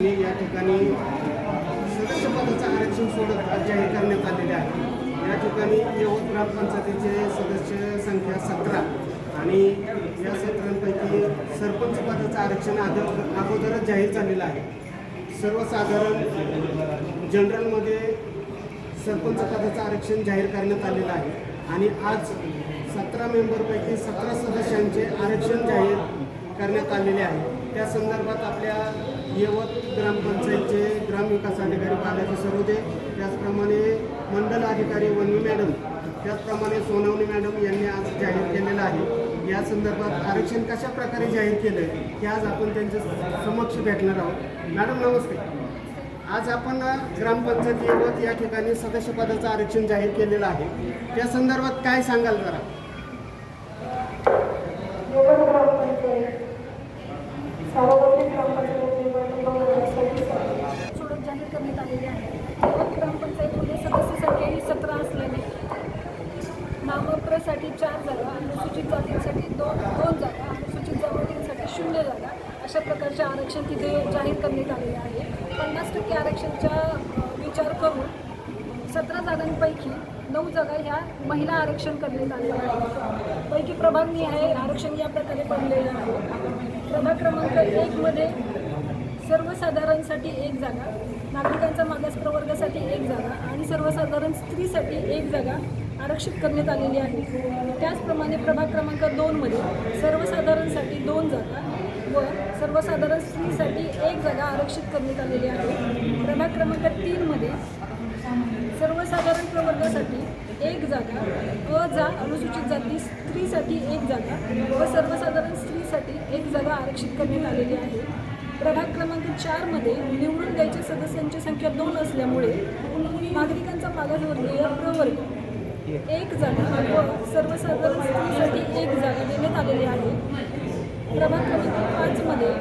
या ठिकाणी सदस्यपदाचं आरक्षण सोडत आज जाहीर करण्यात आलेले आहे। या ठिकाणी यवत ग्रामपंचायतीचे सदस्य संख्या 17 आणि या 17पैकी सरपंच पदाचं आरक्षण अगोदरच जाहीर झालेलं आहे। सर्वसाधारण जनरलमध्ये सरपंच पदाचं आरक्षण जाहीर करण्यात आलेलं आहे आणि आज 17 मेंबरपैकी 17 सदस्यांचे आरक्षण जाहीर करण्यात आलेले आहे। त्या संदर्भात आपल्या यवत ग्रामपंचायतचे ग्रामविकास अधिकारी बालाजी सरोदे, त्याचप्रमाणे मंडल अधिकारी वन्वी मॅडम, त्याचप्रमाणे सोनवणे मॅडम यांनी आज जाहीर केलेलं आहे। या संदर्भात आरक्षण कशा प्रकारे जाहीर केलं हे आज आपण त्यांच्या समक्ष भेटणार आहोत। मॅडम नमस्ते। आज आपण ग्रामपंचायत यवत या ठिकाणी सदस्यपदाचं आरक्षण जाहीर केलेलं आहे, त्या संदर्भात काय सांगाल जरा? सार्वजनिक ग्रामपंचायत सोडत जाहीर करण्यात आलेली आहे। ग्रामपंचायतीमध्ये सदस्य संख्या ही 17 असल्याने नाममात्रसाठी 4 जागा, अनुसूचित जातींसाठी 2 जागा, अनुसूचित जमातींसाठी 0 जागा अशा प्रकारचे आरक्षण तिथे जाहीर करण्यात आलेले आहे। 50% आरक्षणचा विचार करून 17 जागांपैकी 9 जागा ह्या महिला आरक्षण करण्यात आलेल्या आहेत। पैकी प्रभागनिहाय आरक्षण या प्रकारे पडलेले आहे। प्रभाग क्रमांक 1 मध्ये सर्वसाधारणसाठी 1 जागा, नागरिकांचा मागास प्रवर्गासाठी 1 जागा आणि सर्वसाधारण स्त्रीसाठी 1 जागा आरक्षित करण्यात आलेली आहे। त्याचप्रमाणे प्रभाग क्रमांक 2 मध्ये सर्वसाधारणसाठी 2 जागा व सर्वसाधारण स्त्रीसाठी 1 जागा आरक्षित करण्यात आलेली आहे। प्रभाग क्रमांक 3 मध्ये सर्वसाधारण प्रवर्गासाठी 1 जागा, अनुसूचित जाती स्त्रीसाठी 1 जागा व सर्वसाधारण स्त्रीसाठी 1 जागा आरक्षित करण्यात आलेली आहे। प्रभाग क्रमांक 4 मध्ये निवडून द्यायच्या सदस्यांची संख्या 2 असल्यामुळे नागरिकांचा मागासवर्गीय प्रवर्ग 1 जागा व सर्वसाधारण स्त्रीसाठी 1 जागा देण्यात आलेली आहे। प्रभाग क्रमांक 5 मध्ये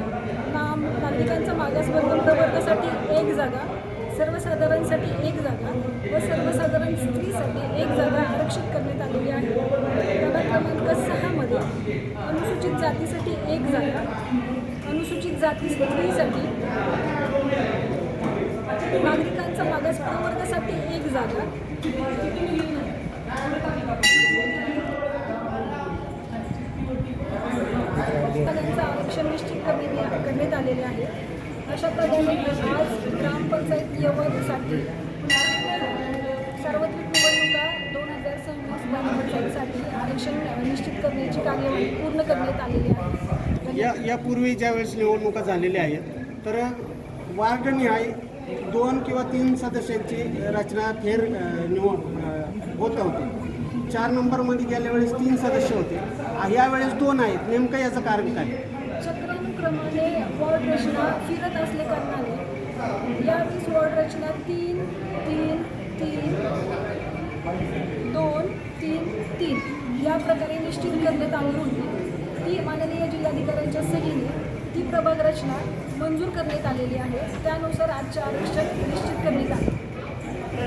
नागरिकांचा मागासवर्ग प्रवर्गासाठी 1 जागा, सर्वसाधारणसाठी 1 जागा व सर्वसाधारण स्त्रीसाठी 1 जागा आरक्षित करण्यात आलेली आहे। प्रभाग क्रमांक 6 मध्ये अनुसूचित जातीसाठी 1 जागा, अनुसूचित जाती स्त्रीसाठी, नागरिकांचा मागास प्रवर्गासाठी 1 जागा, पदांचं आरक्षण निश्चित करण्यात आलेले आहे। अशा प्रकारे आज ग्रामपंचायत यवतसाठी सार्वत्रिक निवडणुका 2026 ग्रामपंचायतीसाठी आरक्षण निश्चित करण्याची कार्यवाही पूर्ण करण्यात आलेली आहे। यापूर्वी ज्यावेळेस निवडणुका झालेल्या आहेत तर वार्डनिहाय 2 किंवा 3 सदस्यांची रचना होत होती। 4 नंबरमध्ये गेल्या वेळेस 3 सदस्य होते, यावेळेस 2 आहेत। नेमकं याचं कारण काय? चक्रानुक्रमाने वॉर्ड रचना फिरत असले कारणाने यावेळेस वॉर्ड रचना 3, 3, 3, 2, 3, 3 या प्रकारे निश्चित करण्यात आली होती। ती माननीय जिल्हाधिकाऱ्यांच्या सहीने ती प्रभाग रचना मंजूर करण्यात आलेली आहे। त्यानुसार आजचे आरक्षण निश्चित करण्यात आले।